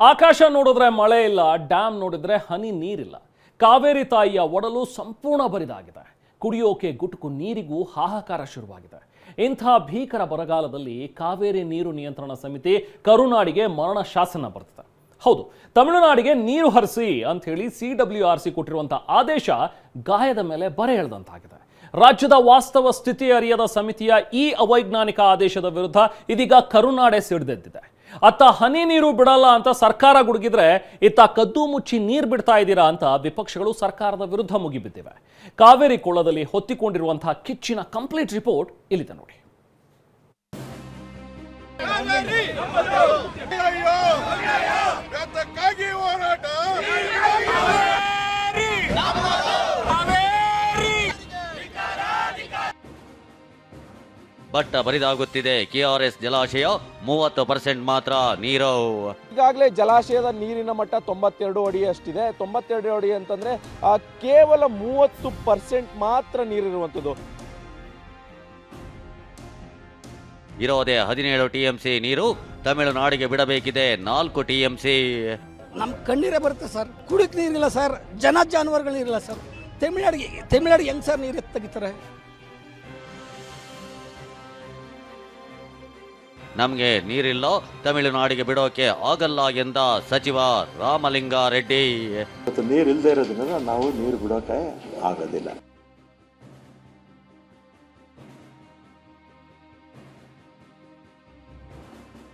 ಆಕಾಶ ನೋಡಿದ್ರೆ ಮಳೆ ಇಲ್ಲ, ಡ್ಯಾಮ್ ನೋಡಿದ್ರೆ ಹನಿ ನೀರಿಲ್ಲ. ಕಾವೇರಿ ತಾಯಿಯ ಒಡಲು ಸಂಪೂರ್ಣ ಬರಿದಾಗಿದೆ. ಕುಡಿಯೋಕೆ ಗುಟುಕು ನೀರಿಗೂ ಹಾಹಾಕಾರ ಶುರುವಾಗಿದೆ. ಇಂಥ ಭೀಕರ ಬರಗಾಲದಲ್ಲಿ ಕಾವೇರಿ ನೀರು ನಿಯಂತ್ರಣ ಸಮಿತಿ ಕರುನಾಡಿಗೆ ಮರಣ ಶಾಸನ ಬರೆದಿದೆ. ಹೌದು, ತಮಿಳುನಾಡಿಗೆ ನೀರು ಹರಿಸಿ ಅಂತ ಹೇಳಿ CWRC ಕೊಟ್ಟಿರುವಂತಹ ಆದೇಶ ಗಾಯದ ಮೇಲೆ ಬರೆ ಎಳೆದಂತಾಗಿದೆ. ರಾಜ್ಯದ ವಾಸ್ತವ ಸ್ಥಿತಿ ಅರಿಯದ ಸಮಿತಿಯ ಈ ಅವೈಜ್ಞಾನಿಕ ಆದೇಶದ ವಿರುದ್ಧ ಇದೀಗ ಕರುನಾಡೆ ಸಿಡಿದೆದ್ದಿದೆ. ಅತ್ತ ಹನಿ ನೀರು ಬಿಡಲ್ಲ ಅಂತ ಸರ್ಕಾರ ಗುಡುಗಿದ್ರೆ, ಇತ್ತ ಕದ್ದು ಮುಚ್ಚಿ ನೀರು ಬಿಡ್ತಾ ಇದ್ದೀರಾ ಅಂತ ವಿಪಕ್ಷಗಳು ಸರ್ಕಾರದ ವಿರುದ್ಧ ಮುಗಿಬಿದ್ದಿವೆ. ಕಾವೇರಿ ಕೊಳ್ಳದಲ್ಲಿ ಹೊತ್ತಿಕೊಂಡಿರುವಂತಹ ಕಿಚ್ಚಿನ ಕಂಪ್ಲೀಟ್ ರಿಪೋರ್ಟ್ ಇಲ್ಲಿದೆ ನೋಡಿ. ಬಟ್ಟ ಬರಿದಾಗುತ್ತಿದೆ. KRS ಜಲಾಶಯ 30% ಮಾತ್ರ ನೀರು. ಈಗಾಗಲೇ ಜಲಾಶಯದ ನೀರಿನ ಮಟ್ಟ 92 ಅಡಿ ಅಷ್ಟಿದೆ. 92 ಅಡಿ ಅಂತಂದ್ರೆ ಕೇವಲ 30% ಮಾತ್ರ ನೀರಿರುವಂಥದ್ದು. ಇರೋದೇ 17 TMC ನೀರು. ತಮಿಳುನಾಡಿಗೆ ಬಿಡಬೇಕಿದೆ 4 TMC. ನಮ್ಮ ಕಣ್ಣೀರೇ ಬರುತ್ತೆ ಸರ್. ಕುಡಿಕ್ ನೀರಿಲ್ಲ ಸರ್, ಜಾನುವಾರುಗಳು ನೀರಿಲ್ಲ ಸರ್. ತಮಿಳ್ನಾಡಿಗೆ ಹೆಂಗ್ ಸರ್ ನೀರು ತೆಗಿತಾರೆ? ನಮಗೆ ನೀರಿಲ್ಲ, ತಮಿಳುನಾಡಿಗೆ ಬಿಡೋಕೆ ಆಗಲ್ಲ ಎಂದ ಸಚಿವ ರಾಮಲಿಂಗಾರೆಡ್ಡಿ. ನೀರು ಇಲ್ಲದೆ ಇರೋದ್ರಿಂದ ನಾವು ನೀರು ಬಿಡೋಕೆ ಆಗೋದಿಲ್ಲ.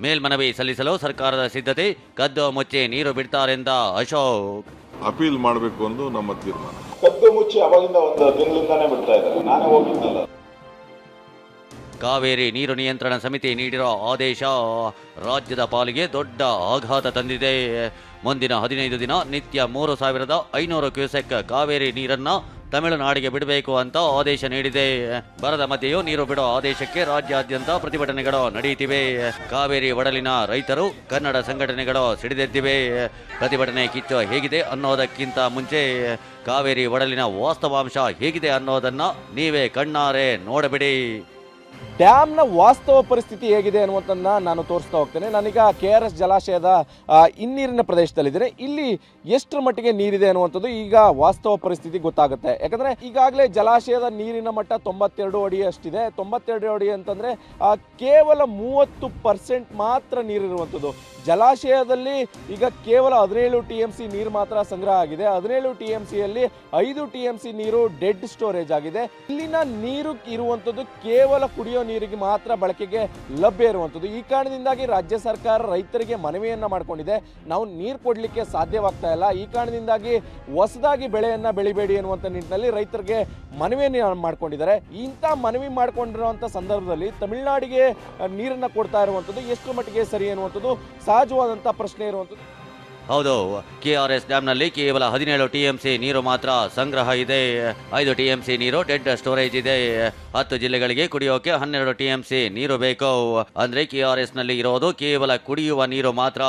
ಮೇಲ್ಮನವಿ ಸಲ್ಲಿಸಲು ಸರ್ಕಾರದ ಸಿದ್ಧತೆ. ಕದ್ದು ಮುಚ್ಚಿ ನೀರು ಬಿಡ್ತಾರೆಂದ ಅಶೋಕ್. ಅಪೀಲ್ ಮಾಡಬೇಕು ಎಂದು ನಮ್ಮ ತೀರ್ಮಾನ. ಕದ್ದು ಮುಚ್ಚಿ ಅವಾಗಿಂದ ಒಂದು ತಿಂಗಳಿಂದಾನೇ ಬಿಡ್ತಾ ಇದ್ದಾರೆ. ನಾನೇ ಹೋಗಿದ್ದಲ್ಲ. ಕಾವೇರಿ ನೀರು ನಿಯಂತ್ರಣ ಸಮಿತಿ ನೀಡಿರೋ ಆದೇಶ ರಾಜ್ಯದ ಪಾಲಿಗೆ ದೊಡ್ಡ ಆಘಾತ ತಂದಿದೆ. ಮುಂದಿನ 15 ದಿನ ನಿತ್ಯ 3500 ಕ್ಯೂಸೆಕ್ ಕಾವೇರಿ ನೀರನ್ನ ತಮಿಳುನಾಡಿಗೆ ಬಿಡಬೇಕು ಅಂತ ಆದೇಶ ನೀಡಿದೆ. ಬರದ ಮಧ್ಯೆಯೂ ನೀರು ಬಿಡೋ ಆದೇಶಕ್ಕೆ ರಾಜ್ಯಾದ್ಯಂತ ಪ್ರತಿಭಟನೆಗಳು ನಡೆಯುತ್ತಿವೆ. ಕಾವೇರಿ ಒಡಲಿನ ರೈತರು, ಕನ್ನಡ ಸಂಘಟನೆಗಳು ಸಿಡಿದೆದ್ದಿವೆ. ಪ್ರತಿಭಟನೆ ಕಿಚ್ಚು ಹೇಗಿದೆ ಅನ್ನೋದಕ್ಕಿಂತ ಮುಂಚೆ ಕಾವೇರಿ ಒಡಲಿನ ವಾಸ್ತವಾಂಶ ಹೇಗಿದೆ ಅನ್ನೋದನ್ನ ನೀವೇ ಕಣ್ಣಾರೆ ನೋಡಬಿಡಿ. ಡ್ಯಾಮ್ನ ವಾಸ್ತವ ಪರಿಸ್ಥಿತಿ ಹೇಗಿದೆ ಅನ್ನುವಂಥದ್ದನ್ನ ನಾನು ತೋರಿಸ್ತಾ ಹೋಗ್ತೇನೆ. ನಾನೀಗ KRS ಜಲಾಶಯದ ಹಿನ್ನೀರಿನ ಪ್ರದೇಶದಲ್ಲಿದ್ದೇನೆ. ಇಲ್ಲಿ ಎಷ್ಟರ ಮಟ್ಟಿಗೆ ನೀರಿದೆ ಅನ್ನುವಂಥದ್ದು ಈಗ ವಾಸ್ತವ ಪರಿಸ್ಥಿತಿ ಗೊತ್ತಾಗುತ್ತೆ. ಯಾಕಂದರೆ ಈಗಾಗಲೇ ಜಲಾಶಯದ ನೀರಿನ ಮಟ್ಟ 92 ಅಡಿ ಅಷ್ಟಿದೆ. 92 ಅಡಿ ಅಂತಂದರೆ ಕೇವಲ 30% ಮಾತ್ರ ನೀರಿರುವಂಥದ್ದು. ಜಲಾಶಯದಲ್ಲಿ ಈಗ ಕೇವಲ 17 TMC ನೀರು ಮಾತ್ರ ಸಂಗ್ರಹ ಆಗಿದೆ. 17 TMCಯಲ್ಲಿ 5 TMC ನೀರು ಡೆಡ್ ಸ್ಟೋರೇಜ್ ಆಗಿದೆ. ಇಲ್ಲಿನ ನೀರು ಇರುವಂಥದ್ದು ಕೇವಲ ಕುಡಿಯೋ ನೀರಿಗೆ ಮಾತ್ರ ಬಳಕೆಗೆ ಲಭ್ಯ ಇರುವಂಥದ್ದು. ಈ ಕಾರಣದಿಂದಾಗಿ ರಾಜ್ಯ ಸರ್ಕಾರ ರೈತರಿಗೆ ಮನವಿಯನ್ನ ಮಾಡಿಕೊಂಡಿದೆ. ನಾವು ನೀರು ಕೊಡಲಿಕ್ಕೆ ಸಾಧ್ಯವಾಗ್ತಾ ಇಲ್ಲ. ಈ ಕಾರಣದಿಂದಾಗಿ ಹೊಸದಾಗಿ ಬೆಳೆಯನ್ನ ಬೆಳಿಬೇಡಿ ಅನ್ನುವಂಥ ನಿಟ್ಟಿನಲ್ಲಿ ರೈತರಿಗೆ ಮನವಿಯನ್ನು ಮಾಡ್ಕೊಂಡಿದ್ದಾರೆ. ಇಂಥ ಮನವಿ ಮಾಡ್ಕೊಂಡಿರುವಂಥ ಸಂದರ್ಭದಲ್ಲಿ ತಮಿಳುನಾಡಿಗೆ ನೀರನ್ನು ಕೊಡ್ತಾ ಇರುವಂಥದ್ದು ಎಷ್ಟು ಮಟ್ಟಿಗೆ ಸರಿ ಅನ್ನುವಂಥದ್ದು ಸಹಜವಾದಂಥ ಪ್ರಶ್ನೆ ಇರುವಂಥದ್ದು. ಹೌದು, KRS ಡ್ಯಾಮ್ನಲ್ಲಿ ಕೇವಲ 17 TMC ನೀರು ಮಾತ್ರ ಸಂಗ್ರಹ ಇದೆ. 5 TMC ನೀರು ಡೆಡ್ ಸ್ಟೋರೇಜ್ ಇದೆ. 10 ಜಿಲ್ಲೆಗಳಿಗೆ ಕುಡಿಯೋಕೆ 12 TMC ನೀರು ಬೇಕು. ಅಂದ್ರೆ KRS ನಲ್ಲಿ ಇರೋದು ಕೇವಲ ಕುಡಿಯುವ ನೀರು ಮಾತ್ರ.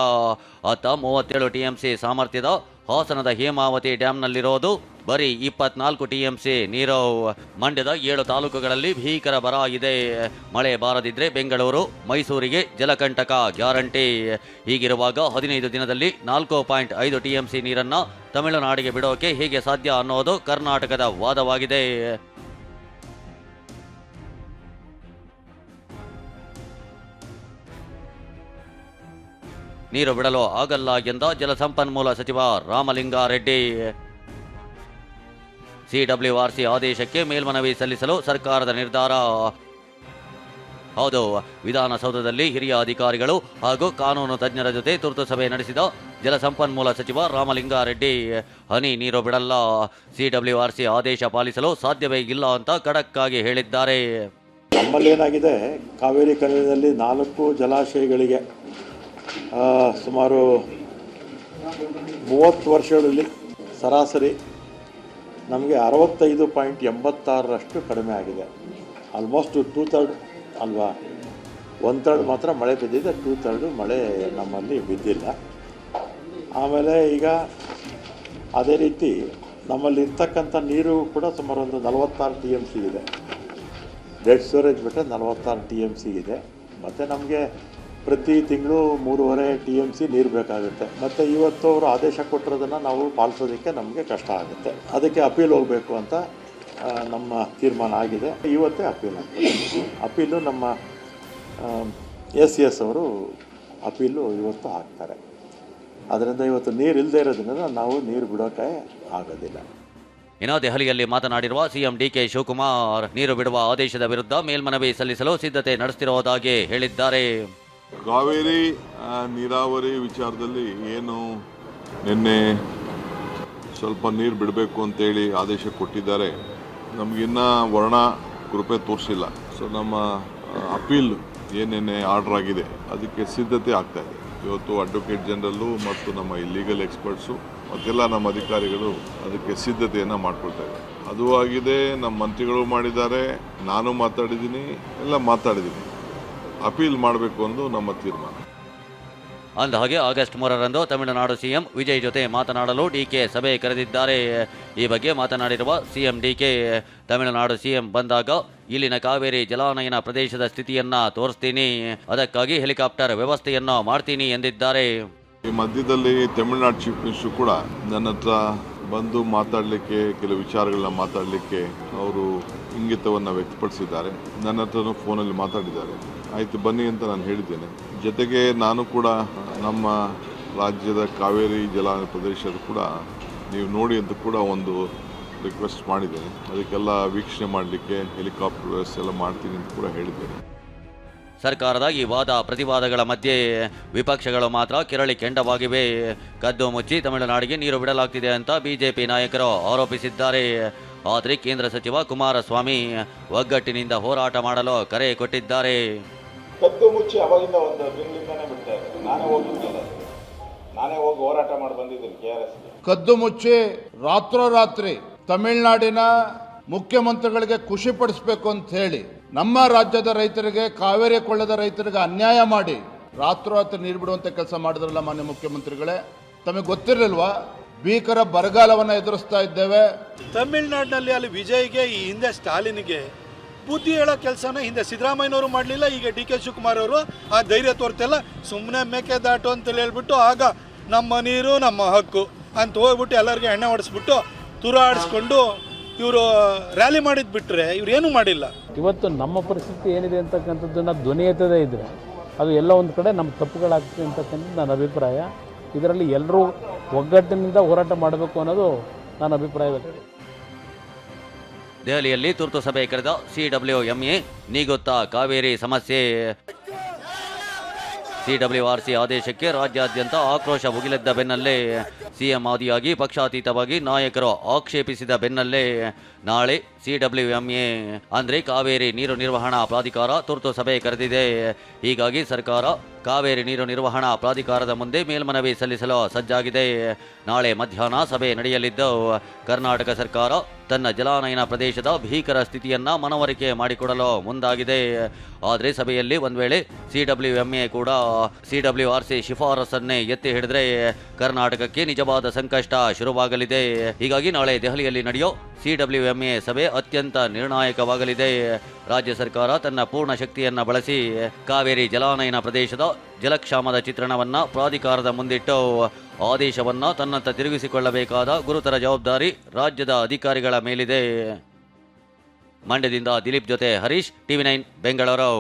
37 TMC ಸಾಮರ್ಥ್ಯದ ಹಾಸನದ ಹೇಮಾವತಿ ಡ್ಯಾಮ್ನಲ್ಲಿರೋದು ಬರೀ 24 TMC ನೀರು. ಮಂಡ್ಯದ 7 ತಾಲೂಕುಗಳಲ್ಲಿ ಭೀಕರ ಬರ ಇದೆ. ಮಳೆ ಬಾರದಿದ್ರೆ ಬೆಂಗಳೂರು, ಮೈಸೂರಿಗೆ ಜಲಕಂಟಕ ಗ್ಯಾರಂಟಿ. ಹೀಗಿರುವಾಗ 15 ದಿನದಲ್ಲಿ 4.5 TMC ನೀರನ್ನ ತಮಿಳುನಾಡಿಗೆ ಬಿಡೋಕೆ ಹೇಗೆ ಸಾಧ್ಯ ಅನ್ನೋದು ಕರ್ನಾಟಕದ ವಾದವಾಗಿದೆ. ನೀರು ಬಿಡಲು ಆಗಲ್ಲ ಎಂದ ಜಲಸಂಪನ್ಮೂಲ ಸಚಿವ ರಾಮಲಿಂಗಾರೆಡ್ಡಿ. CWRC ಆದೇಶಕ್ಕೆ ಮೇಲ್ಮನವಿ ಸಲ್ಲಿಸಲು ಸರ್ಕಾರದ ನಿರ್ಧಾರ. ಹೌದು, ವಿಧಾನಸೌಧದಲ್ಲಿ ಹಿರಿಯ ಅಧಿಕಾರಿಗಳು ಹಾಗೂ ಕಾನೂನು ತಜ್ಞರ ಜೊತೆ ತುರ್ತು ಸಭೆ ನಡೆಸಿದ ಜಲಸಂಪನ್ಮೂಲ ಸಚಿವ ರಾಮಲಿಂಗಾರೆಡ್ಡಿ ಹನಿ ನೀರು ಬಿಡಲ್ಲ, CWRC ಆದೇಶ ಪಾಲಿಸಲು ಸಾಧ್ಯವೇ ಇಲ್ಲ ಅಂತ ಖಡಕ್ ಆಗಿ ಹೇಳಿದ್ದಾರೆ. ನಮ್ಮಲ್ಲಿ ಏನಾಗಿದೆ, ಕಾವೇರಿ ಕಣಿವೆಯಲ್ಲಿ 4 ಜಲಾಶಯಗಳಿಗೆ ಸುಮಾರು 30 ವರ್ಷಗಳಲ್ಲಿ ಸರಾಸರಿ ನಮಗೆ 65.86 ಕಡಿಮೆ ಆಗಿದೆ. ಆಲ್ಮೋಸ್ಟ್ 2/3 ಅಲ್ವಾ, 1/3 ಮಾತ್ರ ಮಳೆ ಬಿದ್ದಿದೆ, 2/3 ಮಳೆ ನಮ್ಮಲ್ಲಿ ಬಿದ್ದಿಲ್ಲ. ಆಮೇಲೆ ಈಗ ಅದೇ ರೀತಿ ನಮ್ಮಲ್ಲಿ ಇರ್ತಕ್ಕಂಥ ನೀರು ಕೂಡ ಸುಮಾರು ಒಂದು 46 TMC ಇದೆ. ಡೆಡ್ ಸ್ಟೋರೇಜ್ ಬಿಟ್ಟರೆ 46 TMC ಇದೆ. ಮತ್ತು ನಮಗೆ ಪ್ರತಿ ತಿಂಗಳು 3.5 TMC ನೀರು ಬೇಕಾಗುತ್ತೆ. ಮತ್ತು ಇವತ್ತು ಅವರು ಆದೇಶ ಕೊಟ್ಟಿರೋದನ್ನು ನಾವು ಪಾಲಿಸೋದಕ್ಕೆ ನಮಗೆ ಕಷ್ಟ ಆಗುತ್ತೆ. ಅದಕ್ಕೆ ಅಪೀಲ್ ಹೋಗಬೇಕು ಅಂತ ನಮ್ಮ ತೀರ್ಮಾನ ಆಗಿದೆ. ಇವತ್ತೇ ಅಪೀಲ್ ಆಗ್ತದೆ. ಅಪೀಲು ನಮ್ಮ SCS ಅವರು ಅಪೀಲು ಇವತ್ತು ಹಾಕ್ತಾರೆ. ಅದರಿಂದ ಇವತ್ತು ನೀರು ಇಲ್ಲದೆ ಇರೋದ್ರಿಂದ ನಾವು ನೀರು ಬಿಡೋಕೆ ಆಗೋದಿಲ್ಲ. ಇನ್ನು ದೆಹಲಿಯಲ್ಲಿ ಮಾತನಾಡಿರುವ ಸಿಎಂ DK ಶಿವಕುಮಾರ್ ನೀರು ಬಿಡುವ ಆದೇಶದ ವಿರುದ್ಧ ಮೇಲ್ಮನವಿ ಸಲ್ಲಿಸಲು ಸಿದ್ಧತೆ ನಡೆಸುತ್ತಿರುವುದಾಗಿ ಹೇಳಿದ್ದಾರೆ. ಕಾವೇರಿ ನೀರಾವರಿ ವಿಚಾರದಲ್ಲಿ ಏನು ನಿನ್ನೆ ಸ್ವಲ್ಪ ನೀರು ಬಿಡಬೇಕು ಅಂತೇಳಿ ಆದೇಶ ಕೊಟ್ಟಿದ್ದಾರೆ. ನಮಗಿನ್ನ ವರ್ಣ ಕೃಪೆ ತೋರಿಸಿಲ್ಲ. ಸೊ ನಮ್ಮ ಅಪೀಲ್ ಏನೇನೆ ಆರ್ಡರ್ ಆಗಿದೆ ಅದಕ್ಕೆ ಸಿದ್ಧತೆ ಆಗ್ತಾ ಇದೆ. ಇವತ್ತು ಅಡ್ವೊಕೇಟ್ ಜನರಲ್ಲು ಮತ್ತು ನಮ್ಮ ಲೀಗಲ್ ಎಕ್ಸ್ಪರ್ಟ್ಸು ಮತ್ತೆಲ್ಲ ನಮ್ಮ ಅಧಿಕಾರಿಗಳು ಅದಕ್ಕೆ ಸಿದ್ಧತೆಯನ್ನು ಮಾಡ್ಕೊಳ್ತಾ ಇದ್ದಾರೆ. ಅದು ಆಗಿದೆ, ನಮ್ಮ ಮಂತ್ರಿಗಳು ಮಾಡಿದ್ದಾರೆ, ನಾನು ಮಾತಾಡಿದ್ದೀನಿ, ಎಲ್ಲ ಮಾತಾಡಿದ್ದೀನಿ. ಅಪೀಲ್ ಮಾಡಬೇಕು ಎಂದು ನಮ್ಮ ತೀರ್ಮಾನ. ಅಂದಹಾಗೆ ಆಗಸ್ಟ್ 3ರಂದು ತಮಿಳುನಾಡು ಸಿಎಂ ವಿಜಯ್ ಜೊತೆ ಮಾತನಾಡಲು DK ಸಭೆ ಕರೆದಿದ್ದಾರೆ. ಈ ಬಗ್ಗೆ ಮಾತನಾಡಿರುವ ಸಿಎಂ DK, ತಮಿಳುನಾಡು ಸಿಎಂ ಬಂದಾಗ ಇಲ್ಲಿನ ಕಾವೇರಿ ಜಲಾನಯನ ಪ್ರದೇಶದ ಸ್ಥಿತಿಯನ್ನ ತೋರಿಸ್ತೀನಿ, ಅದಕ್ಕಾಗಿ ಹೆಲಿಕಾಪ್ಟರ್ ವ್ಯವಸ್ಥೆಯನ್ನು ಮಾಡ್ತೀನಿ ಎಂದಿದ್ದಾರೆ. ಈ ಮಧ್ಯದಲ್ಲಿ ತಮಿಳುನಾಡು ಚೀಫ್ ಮಿನಿಸ್ಟರ್ ಕೂಡ ನನ್ನ ಹತ್ರ ಬಂದು ಮಾತಾಡಲಿಕ್ಕೆ, ಕೆಲವು ವಿಚಾರಗಳನ್ನ ಮಾತಾಡಲಿಕ್ಕೆ ಅವರು ಇಂಗಿತವನ್ನು ವ್ಯಕ್ತಪಡಿಸಿದ್ದಾರೆ. ನನ್ನ ಹತ್ರನೂ ಫೋನಲ್ಲಿ ಮಾತಾಡಿದ್ದಾರೆ. ಆಯಿತು ಬನ್ನಿ ಅಂತ ನಾನು ಹೇಳಿದ್ದೇನೆ. ಜೊತೆಗೆ ನಾನು ಕೂಡ ನಮ್ಮ ರಾಜ್ಯದ ಕಾವೇರಿ ಜಲಾನಯನ ಪ್ರದೇಶದ ಕೂಡ ನೀವು ನೋಡಿ ಅಂತ ಕೂಡ ಒಂದು ರಿಕ್ವೆಸ್ಟ್ ಮಾಡಿದ್ದೇನೆ. ಅದಕ್ಕೆಲ್ಲ ವೀಕ್ಷಣೆ ಮಾಡಲಿಕ್ಕೆ ಹೆಲಿಕಾಪ್ಟರ್ ವ್ಯವಸ್ಥೆ ಎಲ್ಲ ಮಾಡ್ತೀನಿ ಅಂತ ಕೂಡ ಹೇಳಿದ್ದೇನೆ. ಸರ್ಕಾರದ ಈ ವಾದ ಪ್ರತಿವಾದಗಳ ಮಧ್ಯೆ ವಿಪಕ್ಷಗಳು ಮಾತ್ರ ಕೆರಳಿ ಕೆಂಡವಾಗಿವೆ. ಕದ್ದು ಮುಚ್ಚಿ ತಮಿಳುನಾಡಿಗೆ ನೀರು ಬಿಡಲಾಗ್ತಿದೆ ಅಂತ ಬಿಜೆಪಿ ನಾಯಕರು ಆರೋಪಿಸಿದ್ದಾರೆ. ಆದರೆ ಕೇಂದ್ರ ಸಚಿವ ಕುಮಾರಸ್ವಾಮಿ ಒಗ್ಗಟ್ಟಿನಿಂದ ಹೋರಾಟ ಮಾಡಲು ಕರೆ ಕೊಟ್ಟಿದ್ದಾರೆ. ಕದ್ದು ಮುಚ್ಚಿ ಅವಾಗಿಂದ ಒಂದು ತಿಂಗಳಿಂದಾನೇ ಬಿಡ್ತಾ ಇದ್ದಾರೆ. ನಾನೇ ಹೋಗಿ ಹೋರಾಟ ಮಾಡಿ ಬಂದಿದ್ದೀನಿ KRS. ಕದ್ದು ಮುಚ್ಚಿ ರಾತ್ರೋರಾತ್ರಿ ತಮಿಳುನಾಡಿನ ಮುಖ್ಯಮಂತ್ರಿಗಳಿಗೆ ಖುಷಿ ಪಡಿಸಬೇಕು ಅಂತ ಹೇಳಿ ನಮ್ಮ ರಾಜ್ಯದ ರೈತರಿಗೆ, ಕಾವೇರಿ ಕೊಳ್ಳದ ರೈತರಿಗೆ ಅನ್ಯಾಯ ಮಾಡಿ ರಾತ್ರೋರಾತ್ರಿ ನೀರು ಬಿಡುವಂತ ಕೆಲಸ ಮಾಡಿದ್ರಲ್ಲ ಮಾನ್ಯ ಮುಖ್ಯಮಂತ್ರಿಗಳೇ. ತಮಗೆ ಗೊತ್ತಿರಲಿಲ್ವಾ? ಭೀಕರ ಬರಗಾಲವನ್ನು ಎದುರಿಸ್ತಾ ಇದ್ದೇವೆ. ತಮಿಳುನಾಡಿನಲ್ಲಿ ಅಲ್ಲಿ ವಿಜಯ್ಗೆ, ಈ ಹಿಂದೆ ಸ್ಟಾಲಿನ್ಗೆ ಬುದ್ಧಿ ಹೇಳೋ ಕೆಲಸನ ಹಿಂದೆ ಸಿದ್ದರಾಮಯ್ಯನವರು ಮಾಡಲಿಲ್ಲ. ಈಗ DK ಶಿವಕುಮಾರ್ ಅವರು ಆ ಧೈರ್ಯ ತೋರ್ತಿಲ್ಲ. ಸುಮ್ಮನೆ ಮೇಕೆದಾಟು ಅಂತ ಹೇಳ್ಬಿಟ್ಟು ಆಗ ನಮ್ಮ ನೀರು ನಮ್ಮ ಹಕ್ಕು ಅಂತ ಹೋಗ್ಬಿಟ್ಟು ಎಲ್ಲರಿಗೆ ಎಣ್ಣೆ ಹೊಡೆಸ್ಬಿಟ್ಟು ತುರಾಡಿಸ್ಕೊಂಡು ಇವರು ರ್ಯಾಲಿ ಮಾಡಿದ್ ಬಿಟ್ಟರೆ ಇವ್ರು ಏನೂ ಮಾಡಿಲ್ಲ. ಇವತ್ತು ನಮ್ಮ ಪರಿಸ್ಥಿತಿ ಏನಿದೆ ಅಂತಕ್ಕಂಥದ್ದನ್ನು ಧ್ವನಿ ಎತ್ತದೇ ಇದ್ದರೆ ಅದು ಎಲ್ಲ ಒಂದು ಕಡೆ ನಮ್ಮ ತಪ್ಪುಗಳಾಗ್ತದೆ ಅಂತಕ್ಕಂಥದ್ದು ನನ್ನ ಅಭಿಪ್ರಾಯ. ಇದರಲ್ಲಿ ಎಲ್ಲರೂ ಒಗ್ಗಟ್ಟಿನಿಂದ ಹೋರಾಟ ಮಾಡಬೇಕು ಅನ್ನೋದು ನನ್ನ ಅಭಿಪ್ರಾಯ. ದೆಹಲಿಯಲ್ಲಿ ತುರ್ತು ಸಭೆ ಕರೆದ CWMA ನೀಗುತ್ತಾ ಕಾವೇರಿ ಸಮಸ್ಯೆ. CWRC ಆದೇಶಕ್ಕೆ ರಾಜ್ಯಾದ್ಯಂತ ಆಕ್ರೋಶ ಭುಗಿಲೆದ್ದ ಬೆನ್ನಲ್ಲೇ ಸಿಎಂ ಆದಿಯಾಗಿ ಪಕ್ಷಾತೀತವಾಗಿ ನಾಯಕರು ಆಕ್ಷೇಪಿಸಿದ ಬೆನ್ನಲ್ಲೇ ನಾಳೆ CWMA ಅಂದರೆ ಕಾವೇರಿ ನೀರು ನಿರ್ವಹಣಾ ಪ್ರಾಧಿಕಾರ ತುರ್ತು ಸಭೆ ಕರೆದಿದೆ. ಹೀಗಾಗಿ ಸರ್ಕಾರ ಕಾವೇರಿ ನೀರು ನಿರ್ವಹಣಾ ಪ್ರಾಧಿಕಾರದ ಮುಂದೆ ಮೇಲ್ಮನವಿ ಸಲ್ಲಿಸಲು ಸಜ್ಜಾಗಿದೆ. ನಾಳೆ ಮಧ್ಯಾಹ್ನ ಸಭೆ ನಡೆಯಲಿದ್ದು ಕರ್ನಾಟಕ ಸರ್ಕಾರ ತನ್ನ ಜಲಾನಯನ ಪ್ರದೇಶದ ಭೀಕರ ಸ್ಥಿತಿಯನ್ನ ಮನವರಿಕೆ ಮಾಡಿಕೊಡಲು ಮುಂದಾಗಿದೆ. ಆದರೆ ಸಭೆಯಲ್ಲಿ ಒಂದು ವೇಳೆ CWMA ಕೂಡ CWRC ಶಿಫಾರಸನ್ನೇ ಎತ್ತಿ ಹಿಡಿದ್ರೆ ಕರ್ನಾಟಕಕ್ಕೆ ನಿಜವಾದ ಸಂಕಷ್ಟ ಶುರುವಾಗಲಿದೆ. ಹೀಗಾಗಿ ನಾಳೆ ದೆಹಲಿಯಲ್ಲಿ ನಡೆಯೋ CWMA ಸಭೆ ಅತ್ಯಂತ ನಿರ್ಣಾಯಕವಾಗಲಿದೆ. ರಾಜ್ಯ ಸರ್ಕಾರ ತನ್ನ ಪೂರ್ಣ ಶಕ್ತಿಯನ್ನ ಬಳಸಿ ಕಾವೇರಿ ಜಲಾನಯನ ಪ್ರದೇಶದ ಜಲಕ್ಷಾಮದ ಚಿತ್ರಣವನ್ನ ಪ್ರಾಧಿಕಾರದ ಮುಂದಿಟ್ಟು ಆದೇಶವನ್ನ ತನ್ನತ್ತ ತಿರುಗಿಸಿಕೊಳ್ಳಬೇಕಾದ ಗುರುತರ ಜವಾಬ್ದಾರಿ ರಾಜ್ಯದ ಅಧಿಕಾರಿಗಳ ಮೇಲಿದೆ. ಮಂಡ್ಯದಿಂದ ದಿಲೀಪ್ ಜೊತೆ ಹರೀಶ್, TV9 ಬೆಂಗಳೂರು.